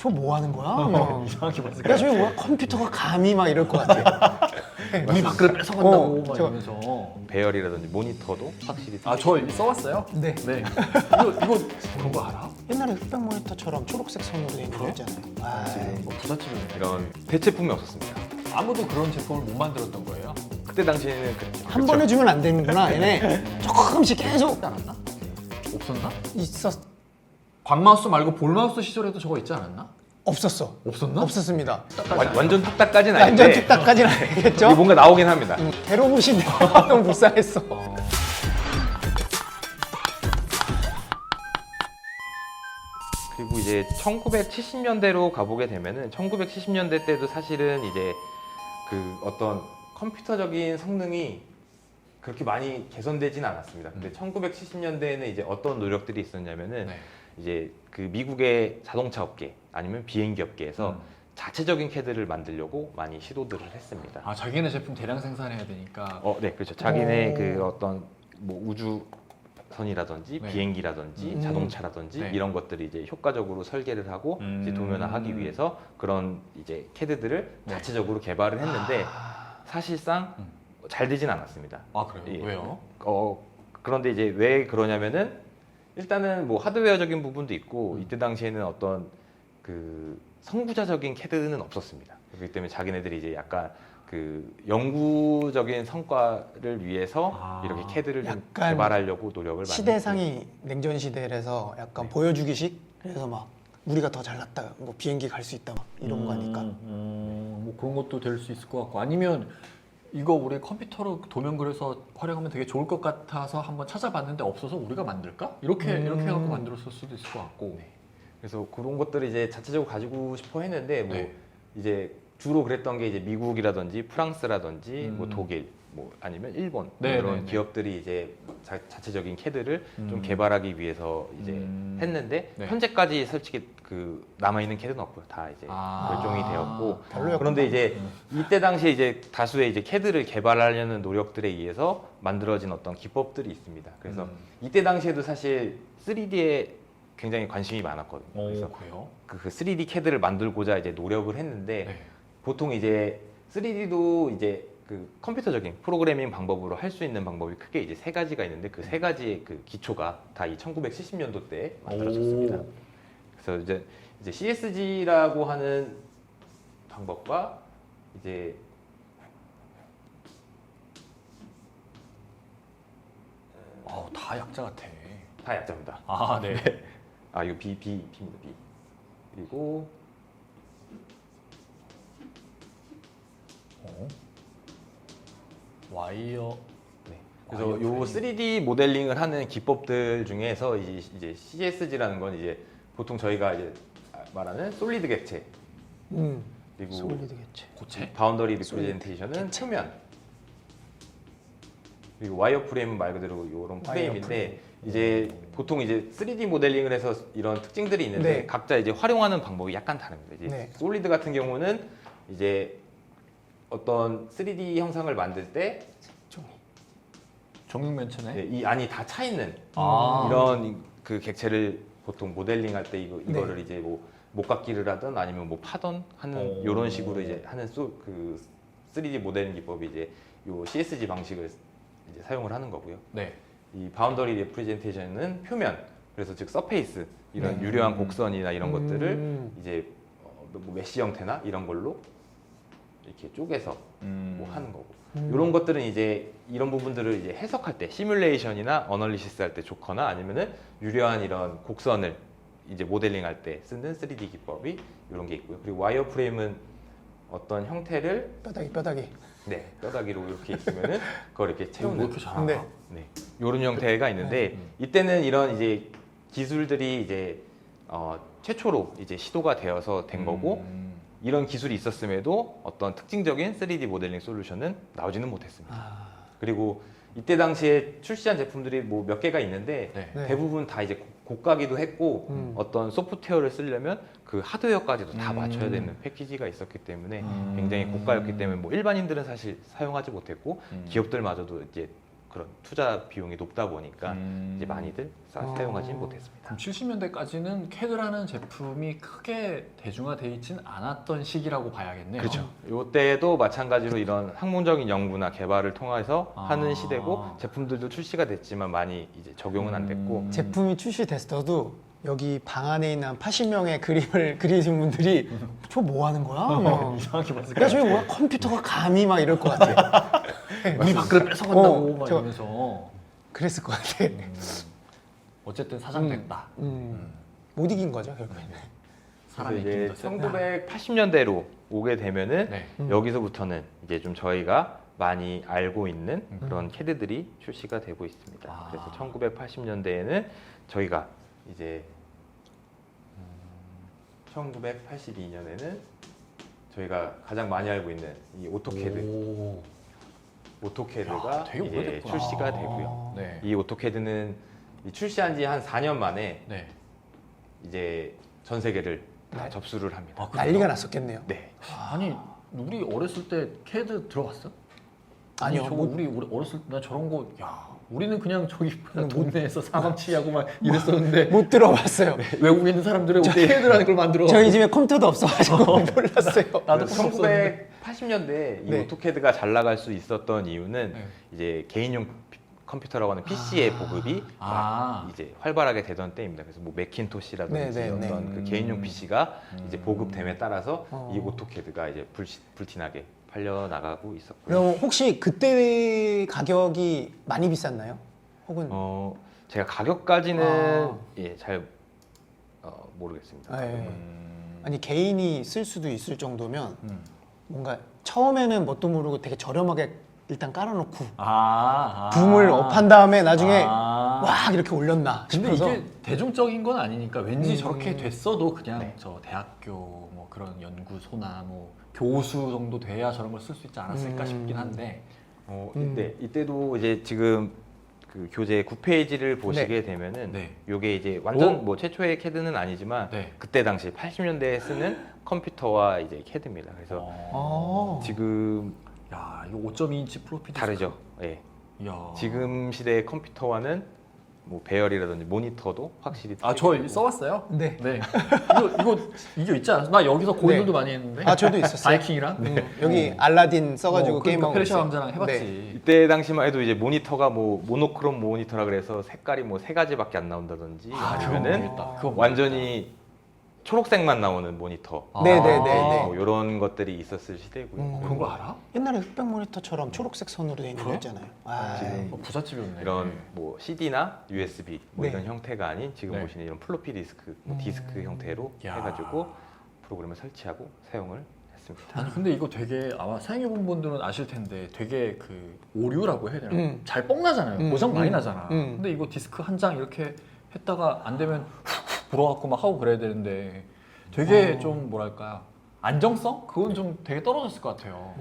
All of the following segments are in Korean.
저 뭐 하는 거야? 막. 이상하게 봤을 야, 저기 뭐야? 컴퓨터가 감히 막 이럴 것 같아. 우리 밖으로 뺏어간다고 막 저- 이러면서. 배열이라든지 모니터도 확실히 아, 저 써왔어요? 네. 네. 이거 그런 거 알아? 옛날에 흑백 모니터처럼 초록색 선으로 돼 있는 거 있잖아요. 아이, 뭐 부잣집이네. 이런 대체품이 없었습니다. 아무도 그런 제품을 못 만들었던 거예요? 그때 당시에는 그랬죠. 한 번에 주면 안 되는구나. 얘네 조금씩 계속 있지 않았나? 없었나? 있었 광마우스 말고 볼마우스 시절에도 저거 있지 않았나? 없었어. 없었나? 없었습니다. 완전 뚝딱까지는 완전 아닌데 뚝딱까지는 이게 아니겠죠? 뭔가 나오긴 합니다. 대로봇인데 너무 불쌍했어. 그리고 이제 1970년대로 가보게 되면은 1970년대 때도 사실은 이제 그 어떤 컴퓨터적인 성능이 그렇게 많이 개선되진 않았습니다. 근데 1970년대에는 이제 어떤 노력들이 있었냐면은 네. 이제 그 미국의 자동차 업계 아니면 비행기 업계에서 자체적인 CAD를 만들려고 많이 시도들을 했습니다. 아, 자기네 제품 대량 생산해야 되니까. 네, 그렇죠. 자기네 오. 그 어떤 뭐 우주선이라든지 네. 비행기라든지 자동차라든지 네. 이런 것들이 이제 효과적으로 설계를 하고 이제 도면화하기 위해서 그런 이제 CAD들을 네. 자체적으로 개발을 했는데 사실상 잘 되진 않았습니다. 아, 그래요? 예. 왜요? 그런데 이제 왜 그러냐면은 일단은 뭐 하드웨어적인 부분도 있고 이때 당시에는 어떤 그 선구자적인 CAD는 없었습니다. 그렇기 때문에 자기네들이 이제 약간 그 연구적인 성과를 위해서 이렇게 CAD를 좀 약간 개발하려고 노력을 많이 시대상이 냉전 시대라서 약간 보여주기식. 그래서 막 우리가 더 잘났다. 뭐 비행기 갈 수 있다. 막 이런 거니까. 뭐 그런 것도 될 수 있을 것 같고, 아니면 이거 우리 컴퓨터로 도면 그려서 활용하면 되게 좋을 것 같아서 한번 찾아봤는데 없어서 우리가 만들까? 이렇게 해갖고 만들었을 수도 있을 것 같고. 그래서 그런 것들을 이제 자체적으로 가지고 싶어 했는데 뭐 네. 이제 주로 그랬던 게 이제 미국이라든지 프랑스라든지 뭐 독일 뭐 아니면 일본 네, 이런 네, 네. 기업들이 이제 자체적인 CAD를 좀 개발하기 위해서 이제 했는데 네. 현재까지 솔직히 그 남아 있는 CAD는 없고요. 다 이제 멸종이 되었고 별로였구나. 그런데 이제 이때 당시에 이제 다수의 이제 CAD를 개발하려는 노력들에 의해서 만들어진 어떤 기법들이 있습니다. 그래서 이때 당시에도 사실 3D에 굉장히 관심이 많았거든요. 그래서 그래요? 그 3D CAD를 만들고자 이제 노력을 했는데 네. 보통 이제 3D도 이제 그 컴퓨터적인 프로그래밍 방법으로 할 수 있는 방법이 크게 이제 세 가지가 있는데 그 세 가지의 그 기초가 다 이 1970년도 때 만들어졌습니다. 그래서 이제 CSG라고 하는 방법과 이제 다 약자 같아. 다 약자입니다. 아, 네. 이거 B입니다. B. 그리고 와이어. 네. 그래서 요 3D 모델링을 하는 기법들 중에서 이제 CSG라는 건 이제 보통 저희가 이제 말하는 솔리드 객체 그리고 솔리드겠지. 고체? 바운더리 리프레젠테이션은 표면 그리고 와이어 프레임은 말 그대로 이런 프레임인데 이제 보통 이제 3D 모델링을 해서 이런 특징들이 있는데 네. 각자 이제 활용하는 방법이 약간 다릅니다. 이제 네. 솔리드 같은 경우는 이제 어떤 3D 형상을 만들 때 정육면체네. 이 안이 다 차 있는 아. 이런 그 객체를 보통 모델링할 때 이거를 네. 이제 뭐 목각기를 하든 아니면 뭐 파던 하는 이런 식으로 이제 하는 그 3D 모델링 기법이 이제 요 CSG 방식을 이제 사용을 하는 거고요. 네. 이 바운더리 레프레젠테이션은 표면, 그래서 즉 서페이스 이런 유려한 곡선이나 이런 것들을 이제 뭐 메시 형태나 이런 걸로 이렇게 쪼개서 뭐 하는 거고. 이런 것들은 이제 이런 부분들을 이제 해석할 때 시뮬레이션이나 어널리시스 할 때 좋거나 아니면은 유려한 이런 곡선을 이제 모델링할 때 쓰는 3D 기법이 이런 게 있고요. 그리고 와이어 프레임은 어떤 형태를 뼈다귀. 네, 뼈다귀로 이렇게 있으면은 그걸 이렇게 왜 채우는 이렇게 잘하나? 네. 네, 이런 형태가 있는데 이때는 이런 이제 기술들이 이제 최초로 이제 시도가 되어서 된 거고 이런 기술이 있었음에도 어떤 특징적인 3D 모델링 솔루션은 나오지는 못했습니다. 그리고 이때 당시에 출시한 제품들이 뭐 몇 개가 있는데 네. 네. 대부분 다 이제 고가기도 했고 어떤 소프트웨어를 쓰려면 그 하드웨어까지도 다 맞춰야 되는 패키지가 있었기 때문에 굉장히 고가였기 때문에 뭐 일반인들은 사실 사용하지 못했고 기업들마저도 이제 그런 투자 비용이 높다 보니까 이제 많이들 사용하지는 어. 못했습니다. 그럼 70년대까지는 캐드라는 제품이 크게 대중화되어 있진 않았던 시기라고 봐야겠네요. 그렇죠. 이때도 마찬가지로 이런 학문적인 연구나 개발을 통해서 아. 하는 시대고 제품들도 출시가 됐지만 많이 이제 적용은 안 됐고 제품이 출시됐어도 여기 방 안에 있는 한 80명의 그림을 그리신 분들이 저 뭐 하는 거야? 막. 이상하게 봤을 야 저기 뭐야 컴퓨터가 감히 막 이럴 것 같아. 우리 밖으로 뺏어간다고 막 저- 이러면서 그랬을 것 같아. 어쨌든 사장됐다. 못 이긴 거죠 결국에는. 사람이 그래서 이제 있긴 더 세다. 1980년대로 오게 되면은 네. 여기서부터는 이제 좀 저희가 많이 알고 있는 그런 캐드들이 출시가 되고 있습니다. 아. 그래서 1980년대에는 저희가 이제 1982년에는 저희가 가장 많이 알고 있는 이 오토캐드, 오. 오토캐드가 야, 되게 이제 오래됐구나. 출시가 되고요. 네. 이 오토캐드는 이 출시한 지 한 4년 만에 네. 이제 전 세계를 다 네. 접수를 합니다. 아, 그래요? 난리가 났었겠네요. 네. 아니 우리 어렸을 때 캐드 들어봤어? 아니요, 저거 못- 우리 어렸을 때 나 저런 거 야 우리는 그냥 저기 못- 동네에서 사방치하고 막 이랬었는데 못 들어봤어요. 외국에 있는 사람들은 캐드라는 걸 만들어. 저희 집에 컴퓨터도 없어가지고 몰랐어요. 나도 컴퓨터 없었는데. 1980년대에 이 네. 오토캐드가 잘 나갈 수 있었던 이유는 네. 이제 개인용 컴퓨터라고 하는 PC의 보급이 아. 막 이제 활발하게 되던 때입니다. 그래서 뭐 매킨토시라든지 네, 네, 네. 어떤 그 개인용 PC가 이제 음. 보급됨에 따라서 어. 이 오토캐드가 이제 불티나게 팔려 나가고 있었고요. 그럼 혹시 그때 가격이 많이 비쌌나요? 혹은 제가 가격까지는 아. 예, 잘 모르겠습니다. 네. 아니 개인이 쓸 수도 있을 정도면 음. 뭔가 처음에는 뭣도 모르고 되게 저렴하게 일단 깔아놓고 아. 붐을 업한 다음에 나중에 아. 와 이렇게 올렸나 근데 싶어서 이게 대중적인 건 아니니까 왠지 저렇게 됐어도 그냥 네. 저 대학교 뭐 그런 연구소나 뭐 교수 정도 돼야 저런 걸 쓸 수 있지 않았을까 싶긴 한데. 네, 이때도 이제 지금 그 교재 9페이지를 보시게 되면은 네. 요게 이제 완전 오. 뭐 최초의 캐드는 아니지만 네. 그때 당시 80년대에 쓰는 컴퓨터와 이제 캐드입니다. 그래서 어. 지금 야 이거 5.2인치 플로피 디스크. 다르죠. 예. 야. 지금 시대의 컴퓨터와는 뭐 배열이라든지 모니터도 확실히 아저 틀리고. 써봤어요? 네. 네. 이거 있지 않았어? 나 여기서 고인돌도 많이 했는데. 아 저도 있었어요. 바이킹이랑. 여기 알라딘 써가지고 그러니까 게임하고 페르시아 있어요. 왕자랑 해봤지. 네. 이때 당시만 해도 이제 모니터가 뭐 모노크롬 모니터라 그래서 색깔이 뭐 세 가지밖에 안 나온다든지 아, 그거 아니면은 모르겠다. 그거 완전히 초록색만 나오는 모니터 아. 네네네네. 뭐 이런 것들이 있었을 시대고요. 그런 거 알아? 옛날에 흑백 모니터처럼 초록색 선으로 돼 있는 거 그래? 있잖아요. 아, 지금 부잣집이었네. 이런 뭐 CD나 USB 뭐 네. 이런 형태가 아닌 지금 네. 보시는 이런 플로피 디스크, 뭐 디스크 형태로 야. 해가지고 프로그램을 설치하고 사용을 했습니다. 아니 근데 이거 되게 아마 사용해본 분들은 아실 텐데 되게 그 오류라고 해야 되나? 잘 뻥나잖아요. 고장 많이 나잖아. 근데 이거 디스크 한 장 이렇게 했다가 안 되면 훅훅 불어갖고 막 하고 그래야 되는데 되게 좀 뭐랄까 안정성? 그건 좀 되게 떨어졌을 것 같아요.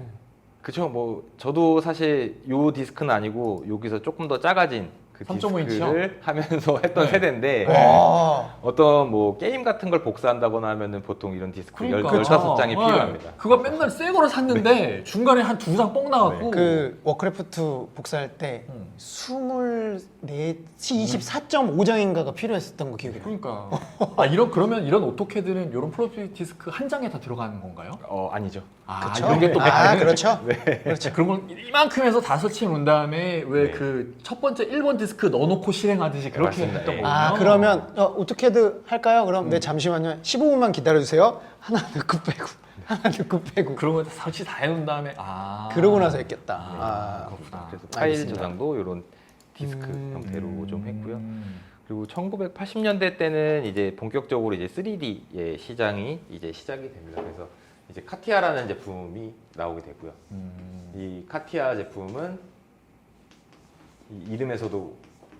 그쵸, 뭐 저도 사실 요 디스크는 아니고 여기서 조금 더 작아진 그 3.5 인치요? 디스크를 하면서 했던 네. 세대인데 와. 어떤 뭐 게임 같은 걸 복사한다거나 하면은 보통 이런 디스크 그러니까. 15장이 네. 필요합니다. 그거 맨날 새 거를 샀는데 중간에 한 두 장 뻥 나갖고 그 워크래프트 복사할 때 24시 24.5장인가가 필요했었던 거 기억이 나요. 그러니까 그러면 이런 오토캐드는 이런 플로피 디스크 한 장에 다 들어가는 건가요? 아니죠. 아 그쵸? 이런 게또 그렇죠. 그렇죠. 그런 걸 이만큼 해서 다 설치해 놓은 다음에 왜 네. 그 첫 번째 1번 디스크 넣어놓고 실행하듯이 그렇게 맞습니다. 했던 예. 거군요. 아 그러면 오토캐드 할까요? 그럼 네 잠시만요. 15분만 기다려주세요. 하나 넣고 빼고 하나 넣고 빼고 그런 거 설치 다 해놓은 다음에 그러고 나서 했겠다. 아, 아, 그렇구나. 그래서 파일 알겠습니다. 저장도 이런 디스크 형태로 좀 했고요. 그리고 1980년대 때는 이제 본격적으로 이제 3D의 시장이 이제 시작이 됩니다. 그래서 이제 카티아라는 제품이 나오게 되고요. 이 카티아 제품은 이 이름에서도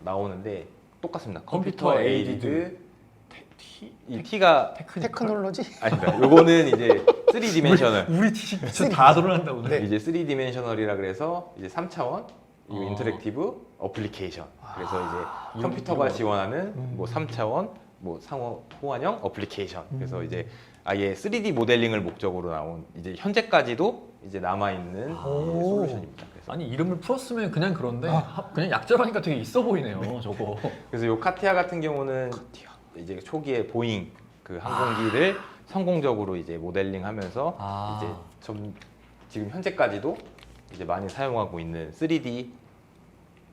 나오는데 똑같습니다. 컴퓨터 에이디드 이 T가 테크놀로지? 아닙니다. 요거는 이제 3디멘셔널 우리 지식 다 드러난다고. 네. 이제 3디멘셔널이라 그래서 이제 3차원 이 어. 인터랙티브 어플리케이션. 그래서 이제 컴퓨터가 지원하는 뭐 3차원 뭐 상호 호환형 어플리케이션. 그래서 이제 아예 3D 모델링을 목적으로 나온 이제 현재까지도 이제 남아 있는 솔루션입니다. 그래서 아니 이름을 풀었으면 그냥 그런데 아. 그냥 약자라니까 되게 있어 보이네요. 저거. 그래서 요 카티아 같은 경우는 이제 초기에 보잉 그 항공기를 성공적으로 이제 모델링하면서 아. 이제 지금 현재까지도 이제 많이 사용하고 있는 3D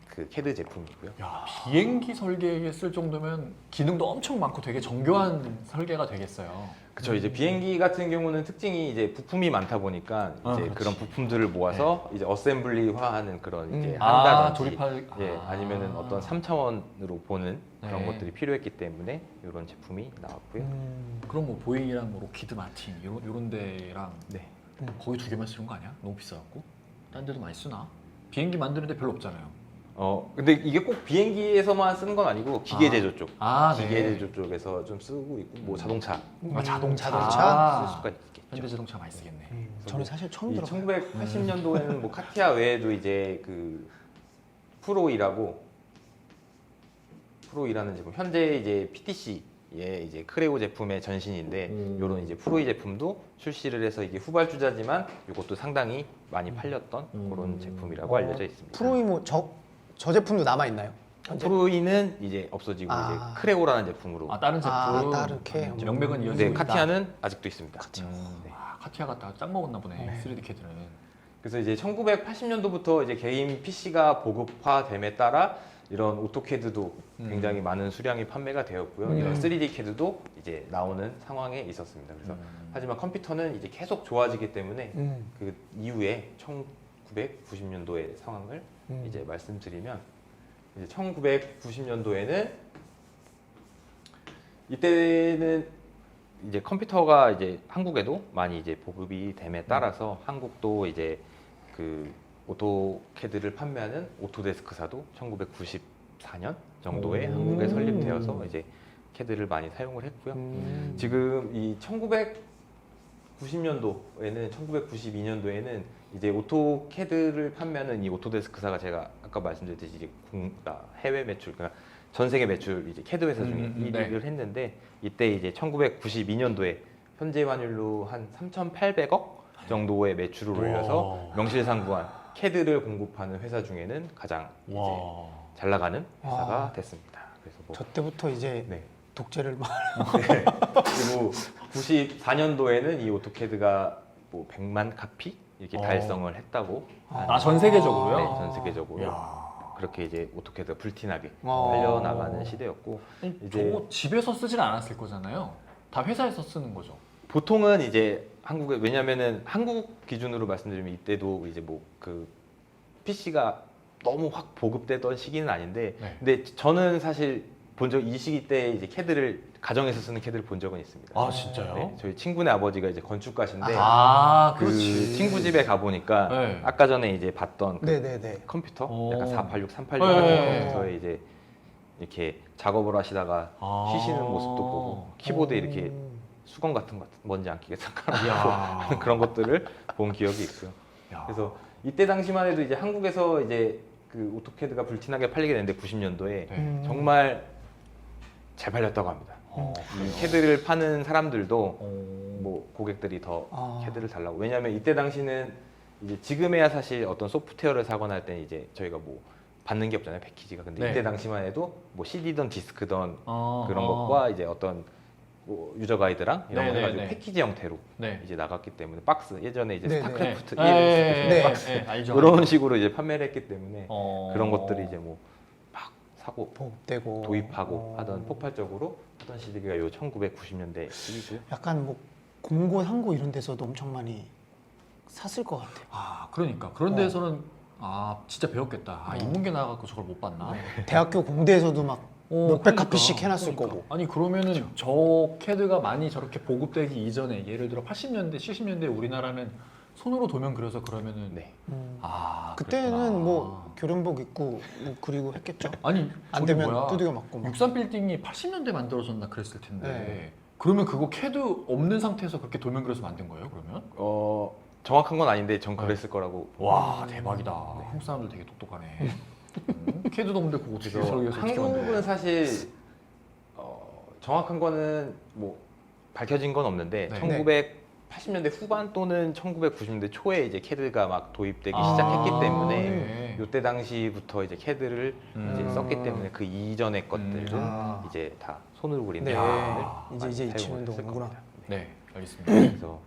그 CAD 제품이고요. 야, 비행기 설계에 쓸 정도면 기능도 엄청 많고 되게 정교한 설계가 되겠어요. 그렇죠. 이제 비행기 같은 경우는 특징이 이제 부품이 많다 보니까 이제 그렇지. 그런 부품들을 모아서 이제 어셈블리화하는 그런 이제 아, 한다든지 조립할 예, 아니면은 어떤 3차원으로 보는 그런 네. 것들이 필요했기 때문에 이런 제품이 나왔고요. 그럼 뭐 보잉이랑 뭐 로키드 마틴 요런 데랑 네. 거기 두 개만 쓰는 거 아니야? 너무 비싸갖고? 딴 데도 많이 쓰나? 비행기 만드는데 별로 없잖아요. 근데 이게 꼭 비행기에서만 쓰는 건 아니고 기계 제조 쪽, 아, 기계 네. 제조 쪽에서 좀 쓰고 있고 뭐 자동차 자동차. 쓸 수가 있겠죠. 현대 자동차 많이 쓰겠네. 저는 사실 처음 이 들어봐요. 1980년도에는 뭐 카티아 외에도 이제 그 프로이라는 제품, 현재 이제 PTC의 이제 크레오 제품의 전신인데 이런 이제 프로이 제품도 출시를 해서 이게 후발주자지만 이것도 상당히 많이 팔렸던 그런 제품이라고 알려져 있습니다. 프로이 저 제품도 남아 있나요? 프로이는 이제 없어지고 아. 이제 크레오라는 제품으로. 아 다른 제품. 다르게. 명맥은 이어지고 네, 있다. 카티아는 아직도 있습니다. 네. 카티아가 짱 먹었나 보네. 네. 3D 캐드는. 그래서 이제 1980년도부터 이제 개인 PC가 보급화됨에 따라 이런 오토캐드도 굉장히 많은 수량이 판매가 되었고요. 이런 3D 캐드도 이제 나오는 상황에 있었습니다. 그래서 하지만 컴퓨터는 이제 계속 좋아지기 때문에 그 이후에 1990년도의 상황을 이제 말씀드리면 이제 1990년도에는 이때는 이제 컴퓨터가 이제 한국에도 많이 이제 보급이 됨에 따라서 한국도 이제 그 오토캐드를 판매하는 오토데스크사도 1994년 정도에 한국에 설립되어서 이제 캐드를 많이 사용을 했고요. 지금 이 1990년도에는 1992년도에는 이제 오토캐드를 판매하는 이 오토데스크사가 제가 아까 말씀드렸듯이 이제 해외 매출, 그러니까 전 세계 매출 이제 캐드 회사 중에 1위를 했는데 이때 이제 1992년도에 현재 환율로 한 3,800억 정도의 매출을 올려서 명실상부한 캐드를 공급하는 회사 중에는 가장 이제 잘 나가는 회사가 와. 됐습니다. 그래서 뭐 저 때부터 이제 네. 독재를 막 네. 그리고 94년도에는 이 오토캐드가 뭐 100만 카피 이렇게 달성을 했다고. 전 세계적으로요? 네, 전 세계적으로. 이야. 그렇게 이제 오토캐드가 불티나게 와. 팔려나가는 시대였고 저거 집에서 쓰진 않았을 거잖아요. 다 회사에서 쓰는 거죠. 보통은 이제 한국에 왜냐면은 한국 기준으로 말씀드리면 이때도 이제 뭐 그 PC가 너무 확 보급되던 시기는 아닌데 네. 근데 저는 사실 이 시기 때 이제 캐드를 가정에서 쓰는 캐드를 본 적은 있습니다. 아 진짜요? 네, 저희 친구네 아버지가 이제 건축가신데 아 그 그렇지. 친구 집에 가 보니까 네. 아까 전에 이제 봤던 그 네네네. 컴퓨터 오. 약간 486, 386 네. 같은 컴퓨터에 이제 이렇게 작업을 하시다가 아. 쉬시는 모습도 보고 키보드에 이렇게 수건 같은 거 먼지 안 끼게 닦아놓고 이야. 그런 것들을 본 기억이 있고요. 야. 그래서 이때 당시만 해도 이제 한국에서 이제 그 오토캐드가 불티나게 팔리게 됐는데 90년도에 네. 정말 잘 팔렸다고 합니다. 그래요? 이 캐드를 파는 사람들도 어. 뭐 고객들이 더 아. 캐드를 달라고. 왜냐하면 이때 당시는 이제 지금에야 사실 어떤 소프트웨어를 사거나 할 때는 이제 저희가 뭐 받는 게 없잖아요, 패키지가. 근데 네. 이때 당시만 해도 뭐 CD든 디스크든 어, 그런 것과 이제 어떤 뭐 유저 가이드랑 이런 거 네, 해가지고 네, 네. 패키지 형태로 네. 이제 나갔기 때문에 박스 예전에 이제 네, 네. 스타크래프트 네. 1 네. 네. 박스 네. 알죠. 그런 식으로 이제 판매를 했기 때문에 어. 그런 것들이 이제 뭐 막 사고 보급되고 도입하고 하던 폭발적으로 하던 시기가 요 1990년대 시기고요. 약간 뭐 공고 상고 이런 데서도 엄청 많이 샀을 것 같아요. 아 그러니까 그런 데서는 아 진짜 배웠겠다. 아 인문계 나가고 저걸 못 봤나? 대학교 공대에서도 막 몇백 그러니까, 카피씩 해놨을 그러니까. 거고. 아니 그러면은 저 캐드가 많이 저렇게 보급되기 이전에 예를 들어 80년대, 70년대 우리나라는 손으로 도면 그려서 그러면은 네. 아 그때는 그랬구나. 뭐 교련복 입고 뭐 그리고 했겠죠. 아니 안 저기 되면 뭐야, 두들겨 맞고 막. 63 빌딩이 80년대 만들어졌나 그랬을 텐데 네. 그러면 그거 캐드 없는 상태에서 그렇게 도면 그려서 만든 거예요 그러면? 정확한 건 아닌데 전 그랬을 거라고. 와 대박이다. 한국 사람들 되게 똑똑하네. 캐드도 없는데 그거 어떻게 설계해서 어떻게 한국은 만들어? 사실 정확한 거는 뭐 밝혀진 건 없는데 네. 1980년대 후반 또는 1990년대 초에 이제 CAD가 막 도입되기 아, 시작했기 때문에 네. 이때 당시부터 이제 CAD를 이제 썼기 때문에 그 이전의 것들은 아. 이제 다 손으로 그린 네. 데자인을 이제 이 많이 친구도 사용을 했을 오는구나. 겁니다. 네, 알겠습니다. 그래서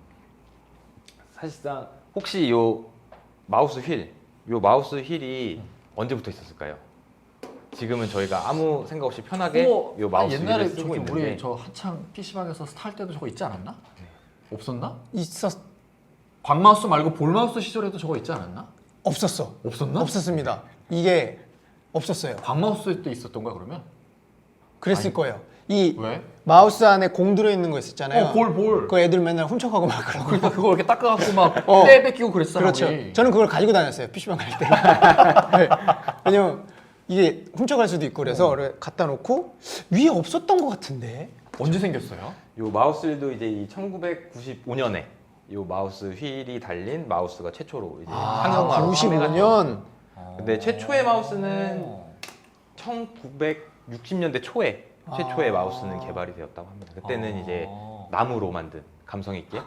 사실상 혹시 요 마우스 휠이 언제부터 있었을까요? 지금은 저희가 아무 생각 없이 편하게 요 마우스 옛날에 휠을 쓰고 저기 있는데 우리 저 한창 PC방에서 탈 때도 저거 있지 않았나? 없었나? 있었 광마우스 말고 볼마우스 시절에도 저거 있지 않았나? 없었어. 없었나? 없었습니다. 이게 없었어요. 광마우스 때 있었던 거야 그러면? 그랬을 아니. 거예요. 이 왜? 마우스 안에 공 들어 있는 거 있었잖아요. 볼. 그 애들 맨날 훔쳐가고 막 그러고. 그러니까 그거 이렇게 닦아갖고 막 어. 때 뺏기고 그랬잖아. 그렇죠. 우리. 저는 그걸 가지고 다녔어요. PC방 갈 때. 네. 왜냐면 이게 훔쳐갈 수도 있고 그래서 갖다 놓고 위에 없었던 것 같은데. 언제 생겼어요? 요 마우스 휠도 이제 이 1995년에 요 마우스 휠이 달린 마우스가 최초로 이제 상용화로 95년. 근데 최초의 마우스는 1960년대 초에 최초의 마우스는 개발이 되었다고 합니다. 그때는 이제 나무로 만든 감성 있게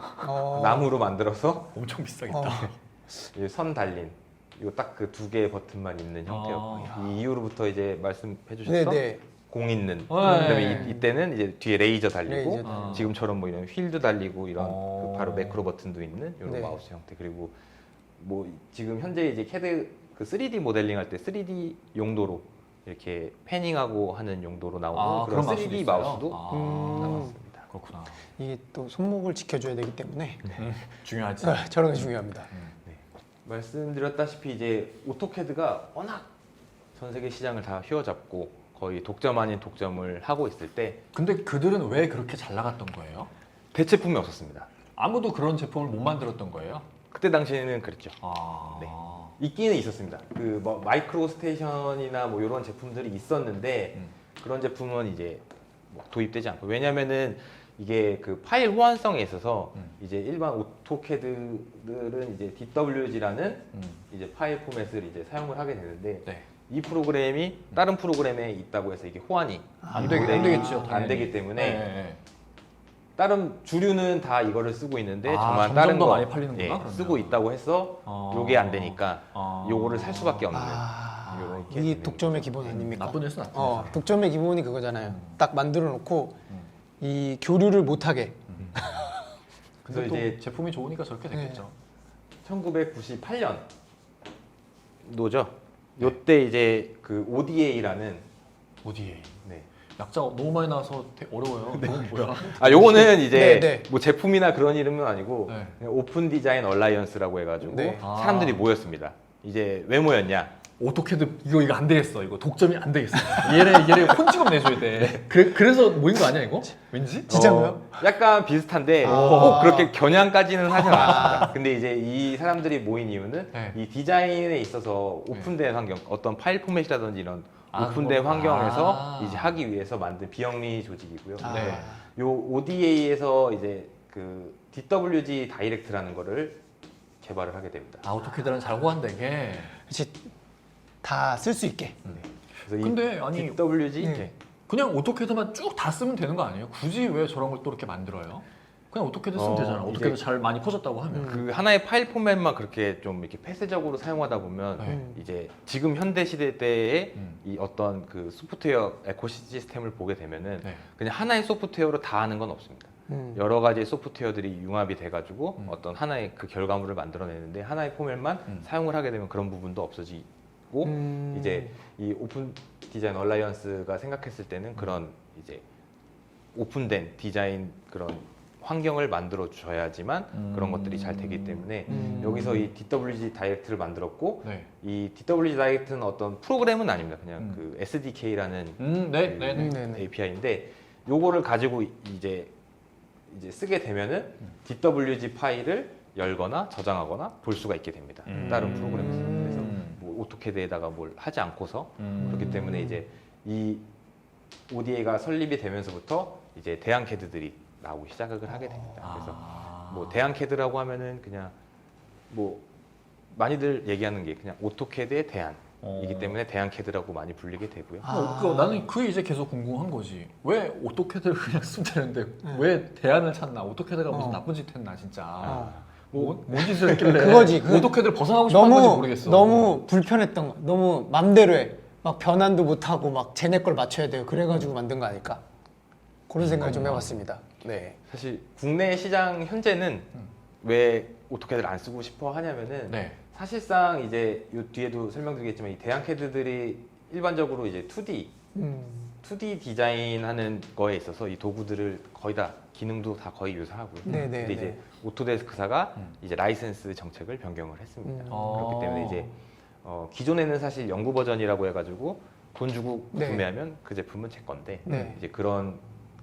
나무로 만들어서 엄청 비싸겠다. 어. 이선 달린 요 딱 그 두 개의 버튼만 있는 형태였고 이 이후로부터 이제 말씀해 주셨던 네네. 공 있는 네. 그다음에 이때는 이제 뒤에 레이저 달리고 레이저 달리고. 지금처럼 뭐 이런 휠도 달리고 이런 그 바로 네. 매크로 버튼도 있는 이런 네. 마우스 형태 그리고 뭐 지금 현재 이제 CAD 그 3D 모델링 할 때 3D 용도로 이렇게 패닝하고 하는 용도로 나오는 그런 마우스도 3D 있어요? 마우스도 음. 나왔습니다. 그렇구나. 이게 또 손목을 지켜줘야 되기 때문에 중요하지. 저런 게 중요합니다. 말씀드렸다시피 이제 오토캐드가 워낙 전 세계 시장을 다 휘어잡고 거의 독점 아닌 독점을 하고 있을 때 근데 그들은 왜 그렇게 잘 나갔던 거예요? 대체품이 없었습니다. 아무도 그런 제품을 못 만들었던 거예요? 그때 당시에는 그랬죠. 아. 네. 있기는 있었습니다. 그 뭐 마이크로 스테이션이나 뭐 이런 제품들이 있었는데 그런 제품은 이제 뭐 도입되지 않고 왜냐면은 이게 그 파일 호환성에 있어서 이제 일반 오토캐드들은 이제 DWG라는 이제 파일 포맷을 이제 사용을 하게 되는데 네. 이 프로그램이 다른 프로그램에 있다고 해서 이게 호환이 안 모델이 되겠죠. 안 당연히. 되기 때문에 네. 다른 주류는 다 이거를 쓰고 있는데 아, 저만 점점 다른 더 거 많이 팔리는구나, 그러면. 쓰고 있다고 해서 요게 안 되니까 요거를 살 수밖에 없는 요렇게 이게 되는 독점의 기본 아닙니까? 나쁜 일수 나쁜 일수. 독점의 기본이 그거잖아요. 딱 만들어 놓고 이 교류를 못 하게. 근데 그래서 또 이제 제품이 좋으니까 저렇게 됐겠죠. 1998년도죠. 요때 이제 그 ODA라는 ODA. 네. 약자 너무 많이 나와서 되게 어려워요. 그건 뭐야? 아 요거는 이제 네, 네. 뭐 제품이나 그런 이름은 아니고 네. 그냥 오픈 디자인 얼라이언스라고 해가지고 네. 사람들이 모였습니다. 이제 왜 모였냐? 오토캐드 이거 안 되겠어. 이거 독점이 안 되겠어. 얘네 혼직업 내줘야 돼. 그래서 모인 거 아니야 이거? 왠지? 진짜로요? 약간 비슷한데 꼭 그렇게 겨냥까지는 하지 않았습니다. 근데 이제 이 사람들이 모인 이유는 네. 이 디자인에 있어서 오픈된 환경, 어떤 파일 포맷이라든지 이런 오픈된 그거. 환경에서 이제 하기 위해서 만든 비영리 조직이고요. 네. 요 ODA에서 이제 그 DWG 다이렉트라는 거를 개발을 하게 됩니다. 아 오토캐드랑 잘 호환되게. 그렇지. 다 쓸 수 있게. 그래서 근데 이 아니 DWG 네. 그냥 오토캐드만 쭉 다 쓰면 되는 거 아니에요? 굳이 왜 저런 걸 또 이렇게 만들어요? 그냥 오토캐드 쓰면 되잖아. 오토캐드 이제 잘 많이 퍼졌다고 하면. 그 하나의 파일 포맷만 그렇게 좀 이렇게 폐쇄적으로 사용하다 보면 네. 이제 지금 현대 시대 때의 음. 이 어떤 그 소프트웨어 에코시스템을 보게 되면은 네. 그냥 하나의 소프트웨어로 다 하는 건 없습니다. 여러 가지 소프트웨어들이 융합이 돼가지고 어떤 하나의 그 결과물을 만들어내는데 하나의 포맷만 사용을 하게 되면 그런 부분도 없어지고 이제 이 오픈 디자인 얼라이언스가 생각했을 때는 그런 이제 오픈된 디자인 그런 환경을 만들어 줘야지만 그런 것들이 잘 되기 때문에 여기서 이 DWG 다이렉트를 만들었고 네. 이 DWG 다이렉트는 어떤 프로그램은 아닙니다. 그냥 그 SDK라는 네, 네, 네. 네네. API인데 요거를 가지고 이제 쓰게 되면은 DWG 파일을 열거나 저장하거나 볼 수가 있게 됩니다. 다른 프로그램에서. 그래서 뭐 오토캐드에다가 뭘 하지 않고서 그렇기 때문에 이제 이 ODA가 설립이 되면서부터 이제 대안 캐드들이 나오기 시작을 하게 됩니다. 그래서 뭐 대안 캐드라고 하면은 그냥 뭐 많이들 얘기하는 게 그냥 오토캐드의 대안 이기 때문에 대한캐드라고 많이 불리게 되고요. 나는 그게 이제 계속 궁금한 거지. 왜 오토캐드를 그냥 쓰면 되는데 왜 대안을 찾나? 오토캐드가 무슨 나쁜 짓 했나 진짜. 뭔 짓을 했길래 그거지. 오토캐드를 벗어나고 싶은 건지 모르겠어. 너무 불편했던 거. 너무 맘대로 해. 막 변환도 못 하고 막 쟤네 걸 맞춰야 돼요. 그래가지고 만든 거 아닐까? 그런 생각을 좀 해봤습니다. 네. 사실 국내 시장 현재는 왜 오토캐드를 안 쓰고 싶어 하냐면은 네. 사실상 이제 요 뒤에도 설명드리겠지만 이 대한캐드들이 일반적으로 이제 2D 디자인하는 거에 있어서 이 도구들을 거의 다 기능도 다 거의 유사하고요. 네네. 근데 이제 오토데스크사가 이제 라이센스 정책을 변경을 했습니다. 그렇기 때문에 이제 기존에는 사실 연구 버전이라고 해가지고 돈 주고 네. 구매하면 그 제품은 제 건데 네. 이제 그런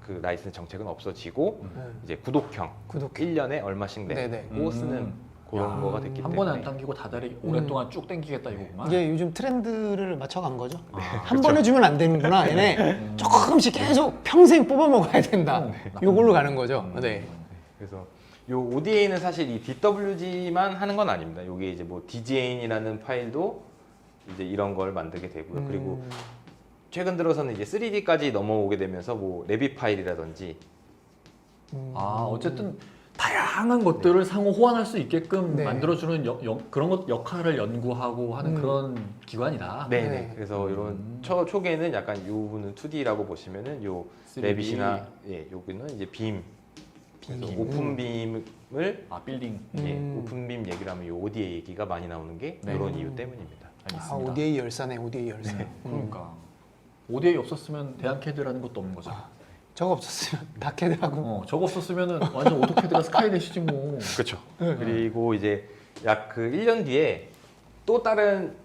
그 라이센스 정책은 없어지고 이제 구독형 구독. 1년에 얼마씩 네네. 내고 쓰는 그런 거가 됐기 한 때문에 번에 안 당기고 다달이 오랫동안 쭉 당기겠다 이거구만. 이게 요즘 트렌드를 맞춰간 거죠. 한 그렇죠. 번에 주면 안 되는구나. 얘네 조금씩 계속 평생 뽑아 먹어야 된다. 요걸로 가는 거죠. 네. 그래서 요 ODA는 사실 이 DWG만 하는 건 아닙니다. 요게 이제 뭐 DGA인이라는 파일도 이제 이런 걸 만들게 되고요. 그리고 최근 들어서는 이제 3D까지 넘어오게 되면서 뭐 레비 파일이라든지 어쨌든 다양한 것들을 상호 호환할 수 있게끔 네. 만들어주는 그런 것 역할을 연구하고 하는 그런 기관이다. 네네. 네. 그래서 이런 초기에는 약간 요 부분은 2D라고 보시면은 요 3D. 레빗이나 여기는 이제 빔, 그래서 오픈 빔을 빌딩. 오픈빔 얘기를 하면 이 ODA 얘기가 많이 나오는 게 네. 이런 이유 때문입니다. 아, ODA 열사네, ODA 열사. 그러니까 ODA 없었으면 대한캐드라는 것도 없는 거죠. 저거 없었으면 다캐드하고. 저거 없었으면은 완전 오토캐드가 스카이대시지 뭐. 그렇죠. 그리고 이제 약 그 1년 뒤에 또 다른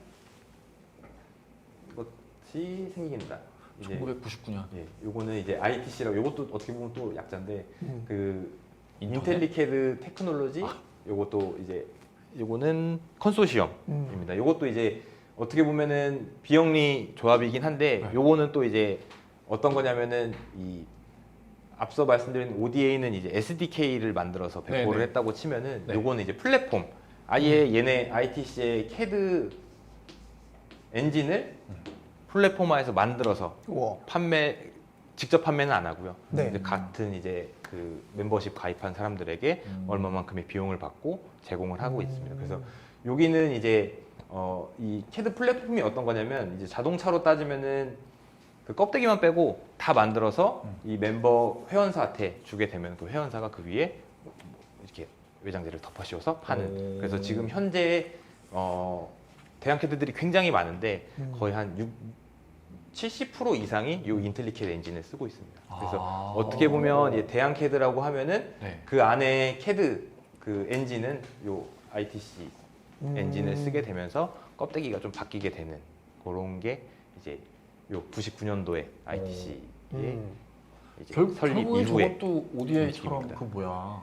것이 생깁니다. 이제 1999년. 예, 요거는 이제 ITC라고 요것도 어떻게 보면 또 약자인데 그 인터넷? 인텔리캐드 테크놀로지 요것도 이제 요거는 컨소시엄입니다. 요것도 이제 어떻게 보면은 비영리 조합이긴 한데 요거는 또 이제 어떤 거냐면은 이 앞서 말씀드린 ODA는 이제 SDK를 만들어서 배포를 네네. 했다고 치면은 네. 요거는 이제 플랫폼 아예 얘네 ITC의 CAD 엔진을 플랫폼화해서 만들어서 우와. 직접 판매는 안 하고요. 네. 이제 같은 이제 그 멤버십 가입한 사람들에게 얼마만큼의 비용을 받고 제공을 하고 있습니다. 그래서 여기는 이제 이 CAD 플랫폼이 어떤 거냐면 이제 자동차로 따지면은 그 껍데기만 빼고 다 만들어서 이 멤버 회원사한테 주게 되면 그 회원사가 그 위에 이렇게 외장재를 덮어 씌워서 파는. 그래서 지금 현재 대한캐드들이 굉장히 많은데 거의 한 70% 이상이 이 인텔리캐드 엔진을 쓰고 있습니다. 그래서 어떻게 보면 이 대한캐드라고 하면은 네. 그 안에 캐드 그 엔진은 요 ITC 엔진을 쓰게 되면서 껍데기가 좀 바뀌게 되는 그런 게 이제 요 99년도에 ITC의 이제 설립 결국에 이후에 저것도 ODA처럼 움직임입니다. 그 뭐야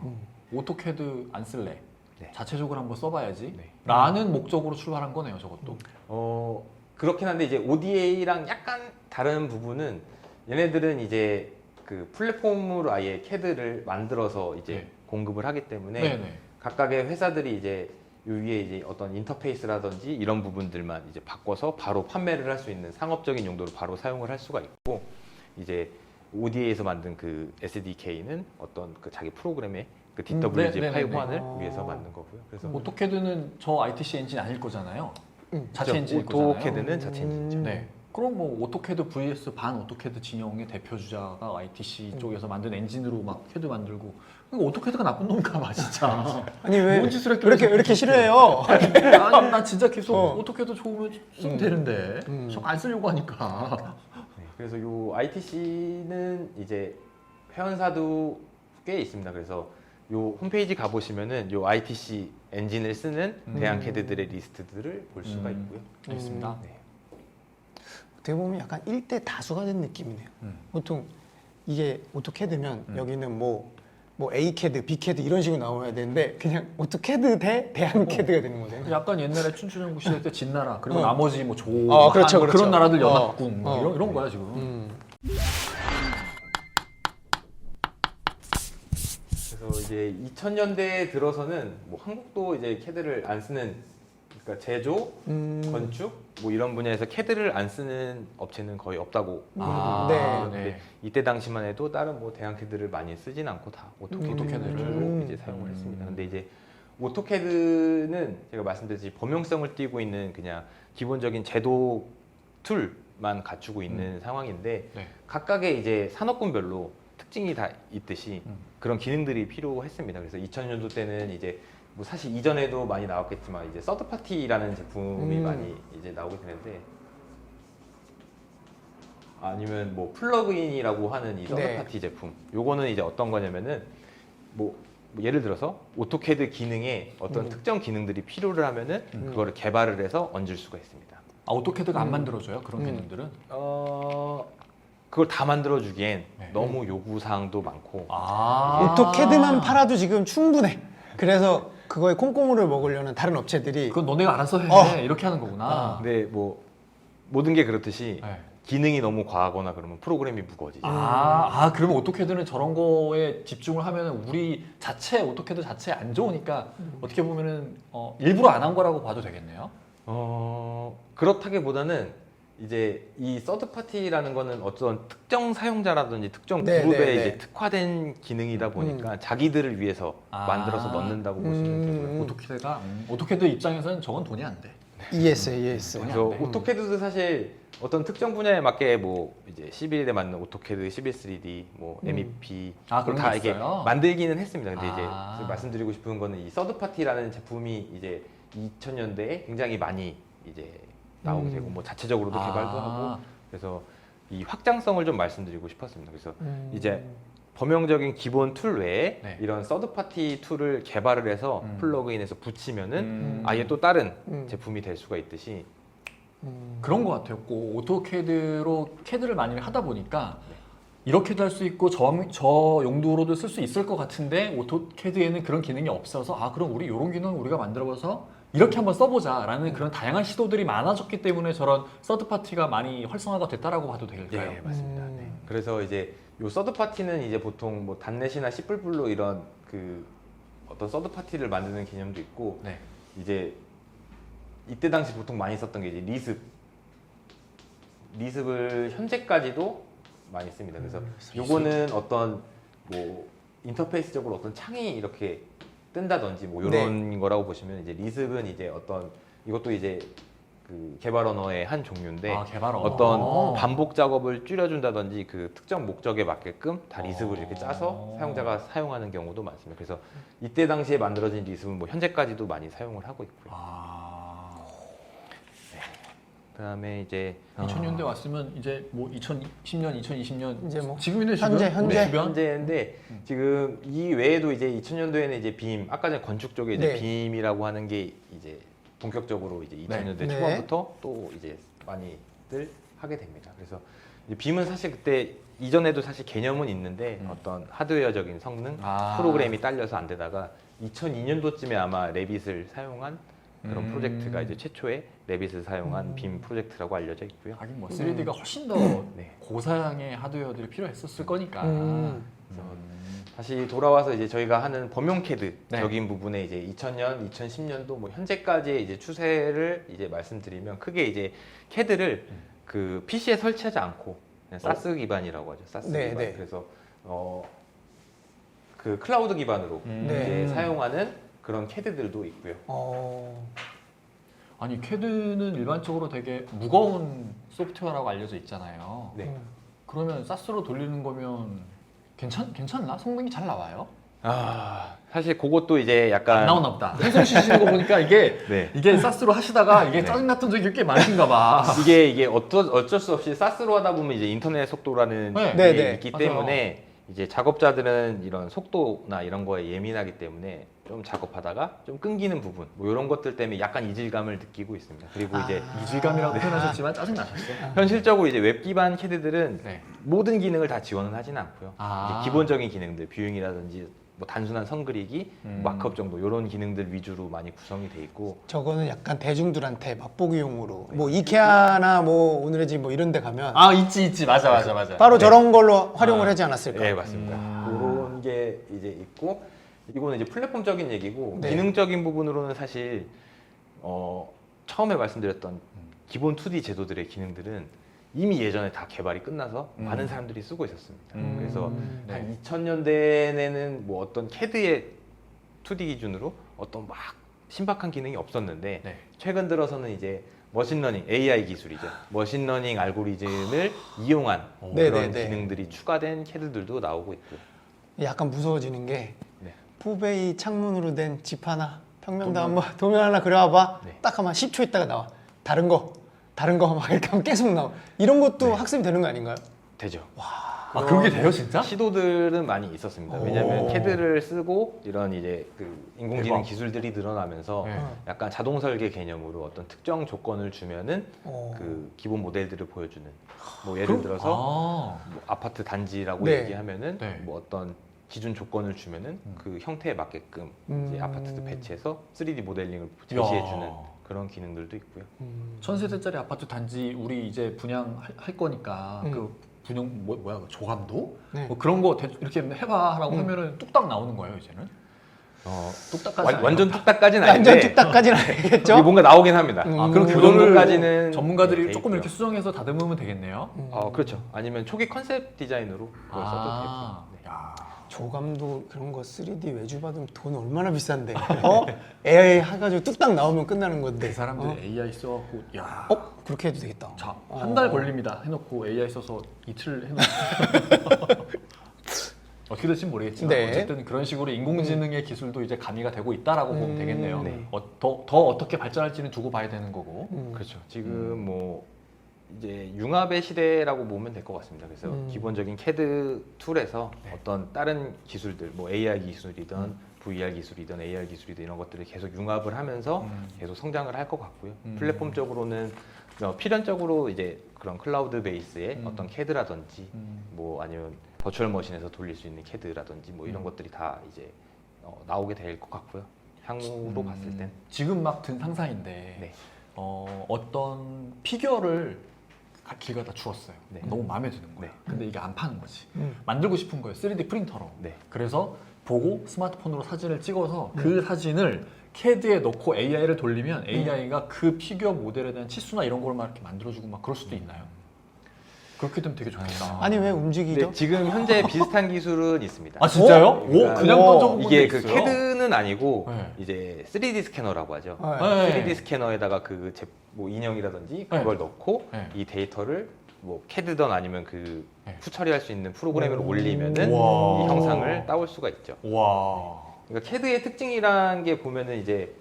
오토캐드 안 쓸래. 네. 자체적으로 한번 써봐야지. 네. 라는 목적으로 출발한 거네요, 저것도. 그렇긴 한데 이제 ODA랑 약간 다른 부분은 얘네들은 이제 그 플랫폼으로 아예 CAD를 만들어서 이제 네. 공급을 하기 때문에 네네. 각각의 회사들이 이제 요 위에 이제 어떤 인터페이스라든지 이런 부분들만 이제 바꿔서 바로 판매를 할 수 있는 상업적인 용도로 바로 사용을 할 수가 있고 이제 ODA에서 만든 그 SDK는 어떤 그 자기 프로그램의 그 DWG 네, 파일 네, 네, 호환을 네. 위해서 만든 거고요. 그래서 오토캐드는 저 ITC 엔진 아닐 거잖아요. 자체 엔진일 거잖아요. 오토캐드는 자체 엔진이죠. 네. 그럼 뭐 오토캐드 vs 반 오토캐드 진영의 대표 주자가 ITC 쪽에서 만든 엔진으로 막 캐드 만들고 이거 오토캐드가 나쁜 놈인가 봐 진짜. 아니 왜 뭔 짓을 했길래 왜 이렇게 싫어해요? 아니 나 진짜 계속 오토캐드 좋으면 쓰면 되는데 안 쓰려고 하니까. 네, 그래서 요 ITC는 이제 회원사도 꽤 있습니다. 그래서 요 홈페이지 가보시면은 요 ITC 엔진을 쓰는 대한 캐드들의 리스트들을 볼 수가 있고요. 알겠습니다. 네. 어떻게 보면 약간 1대 다수가 된 느낌이네요. 보통 이게 오토캐드면 여기는 뭐 A캐드, B캐드 이런 식으로 나와야 되는데 그냥 오토캐드 대 대한캐드가 되는 거잖아요. 약간 옛날에 춘추전국 시대 때 진나라 그리고 나머지 뭐 조, 그렇죠, 그렇죠. 그런 나라들 연합군 뭐 어. 이런 거야 지금. 그래서 이제 2000년대에 들어서는 뭐 한국도 이제 캐드를 안 쓰는 그러니까 제조, 건축 뭐 이런 분야에서 CAD를 안 쓰는 업체는 거의 없다고 아, 네. 근데 이때 당시만 해도 다른 뭐 대형 CAD를 많이 쓰진 않고 다 오토캐드를 이제 사용을 했습니다. 근데 이제 오토캐드는 제가 말씀드렸듯이 범용성을 띠고 있는 그냥 기본적인 제도 툴만 갖추고 있는 상황인데 네. 각각의 이제 산업군별로 특징이 다 있듯이 그런 기능들이 필요했습니다. 그래서 2000년도 때는 이제 뭐 사실 이전에도 많이 나왔겠지만 이제 서드파티라는 제품이 많이 이제 나오게 되는데 아니면 뭐 플러그인이라고 하는 이 서드파티 제품 요거는 이제 어떤 거냐면은 뭐 예를 들어서 오토캐드 기능에 어떤 특정 기능들이 필요를 하면은 그거를 개발을 해서 얹을 수가 있습니다. 아, 오토캐드가 안 만들어줘요? 그런 기능들은? 그걸 다 만들어주기엔 네. 너무 요구사항도 많고 아. 오토캐드만 팔아도 지금 충분해. 그래서 그거에 콩고물을 먹으려는 다른 업체들이 그건 너네가 알아서 해. 이렇게 하는 거구나. 근데 뭐 모든 게 그렇듯이 네. 기능이 너무 과하거나 그러면 프로그램이 무거워지죠. 그러면 오토캐드는 저런 거에 집중을 하면 우리 자체 오토캐드 자체에 안 좋으니까 어떻게 보면은 일부러 안 한 거라고 봐도 되겠네요. 그렇다기보다는 이제 이 서드 파티라는 거는 어떤 특정 사용자라든지 특정 네, 그룹에 네, 네. 이제 특화된 기능이다 보니까 자기들을 위해서 만들어서 넣는다고 보시면 되고요. 오토캐드 입장에서는 저건 돈이 안 돼. ES. 그래서 네. 오토캐드도 사실 어떤 특정 분야에 맞게 뭐 이제 11에 맞는 오토캐드, 11 3D, 뭐 MEP 그런 다 게 이게 있어요? 만들기는 했습니다. 근데 이제 아. 지금 말씀드리고 싶은 거는 이 서드 파티라는 제품이 이제 2000년대에 굉장히 많이 이제 나오게 되고 뭐 자체적으로도 개발도 하고 그래서 이 확장성을 좀 말씀드리고 싶었습니다. 그래서 이제 범용적인 기본 툴 외에 네. 이런 서드 파티 툴을 개발을 해서 플러그인해서 붙이면은 아예 음. 또 다른 제품이 될 수가 있듯이 그런 것 같아요. 꼭 오토캐드로 캐드를 많이 하다 보니까 이렇게도 할 수 있고 저 용도로도 쓸 수 있을 것 같은데 오토캐드에는 그런 기능이 없어서 그럼 우리 이런 기능 우리가 만들어봐서 이렇게 한번 써보자라는 그런 다양한 시도들이 많아졌기 때문에 저런 서드 파티가 많이 활성화가 됐다라고 봐도 될까요? 네, 맞습니다. 네. 그래서 이제 요 서드 파티는 이제 보통 뭐 단넷이나 C++로 이런 그 어떤 서드 파티를 만드는 개념도 있고 네. 이제 이때 당시 보통 많이 썼던 게 이제 리습을 현재까지도 많이 씁니다. 그래서 요거는 어떤 뭐 인터페이스적으로 어떤 창이 이렇게 뜬다든지 뭐 이런 거라고 보시면 이제 리습은 이제 어떤 이것도 이제 그 개발 언어의 한 종류인데 개발 언어. 어떤 반복 작업을 줄여준다든지 그 특정 목적에 맞게끔 다 리습을 이렇게 짜서 사용자가 사용하는 경우도 많습니다. 그래서 이때 당시에 만들어진 리습은 뭐 현재까지도 많이 사용을 하고 있고요. 그다음에 이제 2000년대 왔으면 이제 뭐 2010년, 2020년 이제 뭐 지금이네 현재. 현재인데 지금 이 외에도 이제 2000년도에는 이제 빔 아까 전에 건축 쪽에 이제 네. 빔이라고 하는 게 이제 본격적으로 이제 2000년대 네. 초반부터 또 이제 많이들 하게 됩니다. 그래서 이제 빔은 사실 그때 이전에도 사실 개념은 있는데 어떤 하드웨어적인 성능 프로그램이 딸려서 안 되다가 2002년도쯤에 아마 레빗을 사용한 그런 프로젝트가 이제 최초의 레빗을 사용한 빔 프로젝트라고 알려져 있고요. 하긴 뭐 3D가 훨씬 더 네. 고사양의 하드웨어들이 필요했었을 거니까. 그래서 다시 돌아와서 이제 저희가 하는 범용 캐드적인 네. 부분에 이제 2000년, 2010년도 뭐 현재까지의 이제 추세를 이제 말씀드리면 크게 이제 캐드를 그 PC에 설치하지 않고 그냥 사스 기반이라고 하죠. 사스 네, 기반. 네. 그래서 그 클라우드 기반으로 이제 사용하는 그런 캐드들도 있고요. 아니 캐드는 일반적으로 되게 무거운 소프트웨어라고 알려져 있잖아요. 네. 그러면 사스로 돌리는 거면 괜찮나? 성능이 잘 나와요? 사실 그것도 이제 약간 안 나오나 보다. 해설 주시는 거 보니까 네. 이게 사스로 하시다가 이게 짜증났던 적이 꽤 많으신가 봐. 이게 어쩔 수 없이 사스로 하다 보면 이제 인터넷 속도라는 네. 게 네, 있기 맞아요. 때문에 이제 작업자들은 이런 속도나 이런 거에 예민하기 때문에 좀 작업하다가 좀 끊기는 부분 뭐 이런 것들 때문에 약간 이질감을 느끼고 있습니다. 그리고 이제 이질감이라고 표현하셨지만 짜증나셨어요. 현실적으로 이제 웹 기반 캐드들은 네. 모든 기능을 다 지원은 하진 않고요. 아. 이제 기본적인 기능들, 뷰잉이라든지 뭐 단순한 선 그리기, 마크업 정도 이런 기능들 위주로 많이 구성이 돼 있고 저거는 약간 대중들한테 맛보기용으로 뭐 이케아나 뭐 오늘의 집 뭐 이런 데 가면 있지 맞아. 바로 저런 걸로 활용을 하지 않았을까? 네 맞습니다. 그런 게 이제 있고 이거는 이제 플랫폼적인 얘기고 네. 기능적인 부분으로는 사실 처음에 말씀드렸던 기본 2D 제도들의 기능들은 이미 예전에 다 개발이 끝나서 많은 사람들이 쓰고 있었습니다. 그래서 네. 한 2000년대에는 뭐 어떤 CAD의 2D 기준으로 어떤 막 신박한 기능이 없었는데 네. 최근 들어서는 이제 머신러닝, AI 기술이죠. 머신러닝 알고리즘을 이용한 그런 네네네. 기능들이 추가된 CAD들도 나오고 있고요. 약간 무서워지는 게 네. 포베이 창문으로 된 집 하나 평면도 한번 도면 하나 그려와봐. 네. 딱 하면 10초 있다가 나와. 다른 거 막 이렇게 하면 계속 나와. 이런 것도 네. 학습이 되는 거 아닌가요? 되죠. 아 그게 돼요 진짜? 시도들은 많이 있었습니다. 오. 왜냐하면 CAD를 쓰고 이런 이제 그 인공지능 대박. 기술들이 늘어나면서 네. 약간 자동 설계 개념으로 어떤 특정 조건을 주면은 어. 그 기본 모델들을 보여주는 뭐 예를 들어서 뭐 아파트 단지라고 네. 얘기하면은 네. 뭐 어떤 기준 조건을 주면은 그 형태에 맞게끔 이제 아파트도 배치해서 3D 모델링을 제시해주는 그런 기능들도 있고요. 천세대짜리 아파트 단지 우리 이제 분양할 거니까 그 분양 뭐야 조감도 네. 뭐 그런 거 이렇게 해봐라고 하면은 뚝딱 나오는 거예요 이제는. 뚝딱까지 완전 뚝딱까지는 완전 아닌데 뚝딱까지는 이게 아니겠죠? 뭔가 나오긴 합니다. 아 그럼 그 그거를 정도까지는 전문가들이 돼 조금 있고요. 이렇게 수정해서 다듬으면 되겠네요. 그렇죠. 아니면 초기 컨셉 디자인으로 그걸 써도 되고. 네. 야. 조감도 그런 거 3D 외주 받으면 돈 얼마나 비싼데 AI 해가지고 뚝딱 나오면 끝나는 건데 그 사람들 AI 써갖고 야. 그렇게 해도 되겠다. 자, 한 달 걸립니다. 해놓고 AI 써서 이틀 해놓고 어떻게 될지 모르겠지만 네. 어쨌든 그런 식으로 인공지능의 기술도 이제 가미가 되고 있다라고 보면 되겠네요. 네. 더 어떻게 발전할지는 두고 봐야 되는 거고. 그렇죠. 지금 뭐 이제 융합의 시대라고 보면 될 것 같습니다. 그래서 기본적인 CAD 툴에서 어떤 다른 기술들, 뭐 AR 기술이든 VR 기술이든 AR 기술이든 이런 것들을 계속 융합을 하면서 계속 성장을 할 것 같고요. 플랫폼적으로는 필연적으로 이제 그런 클라우드 베이스의 어떤 CAD라든지 뭐 아니면 버추얼 머신에서 돌릴 수 있는 CAD라든지 뭐 이런 것들이 다 이제 나오게 될 것 같고요. 향후로 봤을 땐. 지금 막 든 상상인데 네. 어떤 피규어를 길 가다 주웠어요. 네. 너무 마음에 드는 거야. 네. 근데 이게 안 파는 거지. 만들고 싶은 거예요. 3D 프린터로. 네. 그래서 보고 스마트폰으로 사진을 찍어서 그 사진을 CAD에 넣고 AI를 돌리면 AI가 그 피규어 모델에 대한 치수나 이런 걸 막 이렇게 만들어주고 막 그럴 수도 있나요? 그렇게 되면 되게 좋겠다. 아니 왜 움직이죠? 네, 지금 현재 비슷한 기술은 있습니다. 아 진짜요? 그러니까 오 그냥 던져본 이게 건데 그 있어요? CAD는 아니고 네. 이제 3D 스캐너라고 하죠. 네. 3D 스캐너에다가 뭐 인형이라든지 그걸 넣고 네. 이 데이터를 뭐 CAD든 아니면 그 네. 후처리할 수 있는 프로그램으로 올리면은 우와. 이 형상을 따올 수가 있죠. 와. 그러니까 CAD의 특징이란 게 보면은 이제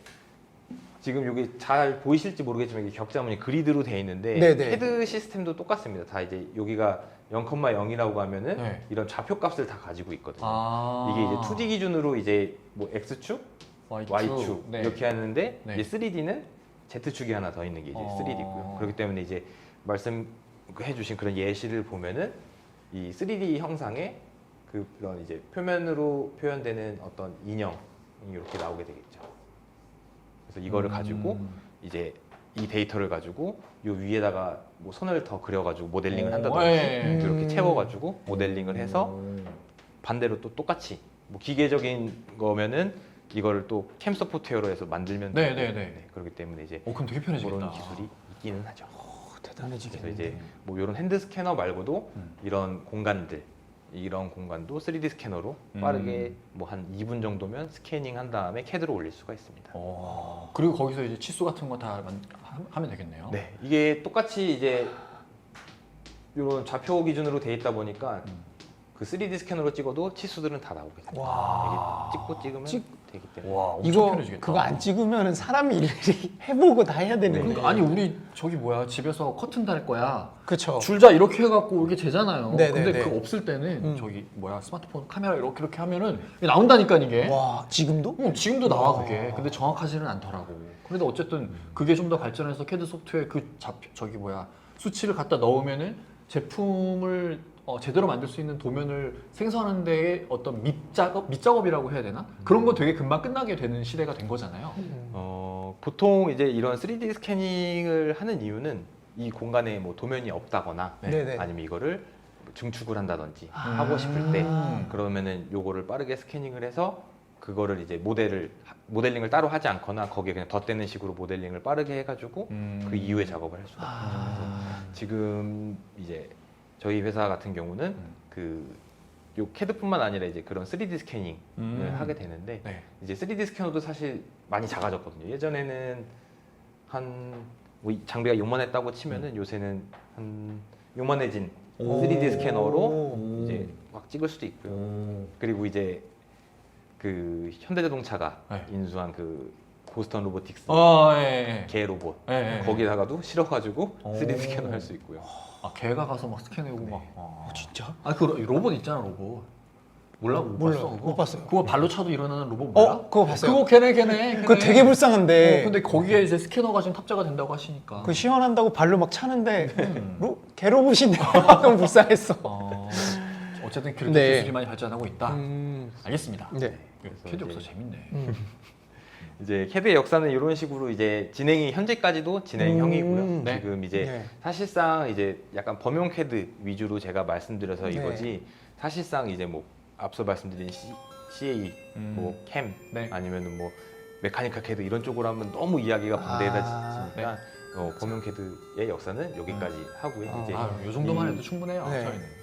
지금 여기 잘 보이실지 모르겠지만 이게 격자무늬 그리드로 돼 있는데 네네. CAD 시스템도 똑같습니다. 다 이제 여기가 0,0이라고 하면은 네. 이런 좌표값을 다 가지고 있거든요. 아. 이게 이제 2D 기준으로 이제 뭐 X축, Y축 네. 이렇게 하는데 네. 이제 3D는 Z축이 하나 더 있는 게 이제 3D고요. 그렇기 때문에 이제 말씀해주신 그런 예시를 보면은 이 3D 형상에 그런 이제 표면으로 표현되는 어떤 인형이 이렇게 나오게 되겠죠. 그래서 이거를 가지고 이제 이 데이터를 가지고 요 위에다가 뭐 선을 더 그려가지고 모델링을 한다든지 네. 이렇게 채워가지고 모델링을 해서 반대로 또 똑같이 뭐 기계적인 거면은 이거를 또 캠 소프트웨어로 해서 만들면 네, 되고, 네, 네. 그렇기 때문에 이제 그럼 되게 편해지겠다. 그런 기술이 있기는 하죠. 그래서 대단해지겠네. 이제 뭐 이런 핸드 스캐너 말고도 이런 공간들 이런 공간도 3D 스캐너로 빠르게 뭐 한 2분 정도면 스캐닝 한 다음에 CAD로 올릴 수가 있습니다. 그리고 거기서 이제 치수 같은 거 다 하면 되겠네요. 네, 이게 똑같이 이제 이런 좌표 기준으로 돼 있다 보니까 그 3D 스캐너로 찍어도 치수들은 다 나오게 됩니다. 와. 이게 찍고 찍으면 되기 때문에. 와, 엄청 이거 편해지겠다. 그거 안 찍으면 사람이 일일이 해보고 다 해야 되는 네. 그러니까 아니 우리 저기 뭐야 집에서 커튼 달 거야. 그렇죠. 줄자 이렇게 해갖고 이게 재잖아요. 네, 근데 네, 네. 그거 없을 때는 저기 뭐야 스마트폰 카메라 이렇게 하면은 이게 나온다니까 이게. 와 지금도? 지금도 나와 그게. 근데 정확하지는 않더라고. 그래도 어쨌든 그게 좀 더 발전해서 CAD 소프트웨어 그 저기 뭐야 수치를 갖다 넣으면은 제품을 제대로 만들 수 있는 도면을 생성하는 데에 어떤 밑작업이라고 해야 되나? 그런 거 되게 금방 끝나게 되는 시대가 된 거잖아요. 보통 이제 이런 3D 스캐닝을 하는 이유는 이 공간에 뭐 도면이 없다거나 네네. 아니면 이거를 증축을 한다든지 하고 싶을 때 음. 그러면은 요거를 빠르게 스캐닝을 해서 그거를 이제 모델링을 따로 하지 않거나 거기에 그냥 덧대는 식으로 모델링을 빠르게 해가지고 그 이후에 작업을 할 수가 있거든요. 그래서 지금 이제 저희 회사 같은 경우는 요 CAD뿐만 아니라 이제 그런 3D 스캐닝을 하게 되는데 네. 이제 3D 스캐너도 사실 많이 작아졌거든요. 예전에는 뭐 장비가 요만했다고 치면은 요새는 한 요만해진 3D 스캐너로 이제 막 찍을 수도 있고요. 그리고 이제 그 현대자동차가 네. 인수한 그 보스턴 로보틱스 예. 개 로봇 예. 거기다가도 실어가지고 오. 3D 스캐너 할 수 있고요. 아, 걔가 가서 막 스캔해오고 막. 진짜? 아, 그 로봇 있잖아, 로봇. 몰라? 못 몰라, 봤어? 그거? 못 봤어요. 그거 발로 차도 일어나는 로봇 몰라? 그거 봤어요. 그거 걔네. 그거 되게 불쌍한데. 근데 거기에 이제 스캐너가 지금 탑재가 된다고 하시니까. 그 시원한다고 발로 막 차는데 개로봇인데 너무 불쌍했어. 어쨌든 그렇게 네. 기술이 많이 발전하고 있다. 알겠습니다. 네. 그래서 캐디 이제- 없어 재밌네. 이제 CAD의 역사는 이런 식으로 이제 진행이 현재까지도 진행형이고요. 네. 지금 이제 네. 사실상 이제 약간 범용 CAD 위주로 제가 말씀드려서 네. 이거지 사실상 이제 뭐 앞서 말씀드린 CAE, 뭐 캠 네. 아니면은 뭐 메카니컬 CAD 이런 쪽으로 하면 너무 이야기가 방대해지니까 네. 범용 CAD의 역사는 여기까지 하고요. 이제 요 정도만 해도 충분해요. 네. 저희는.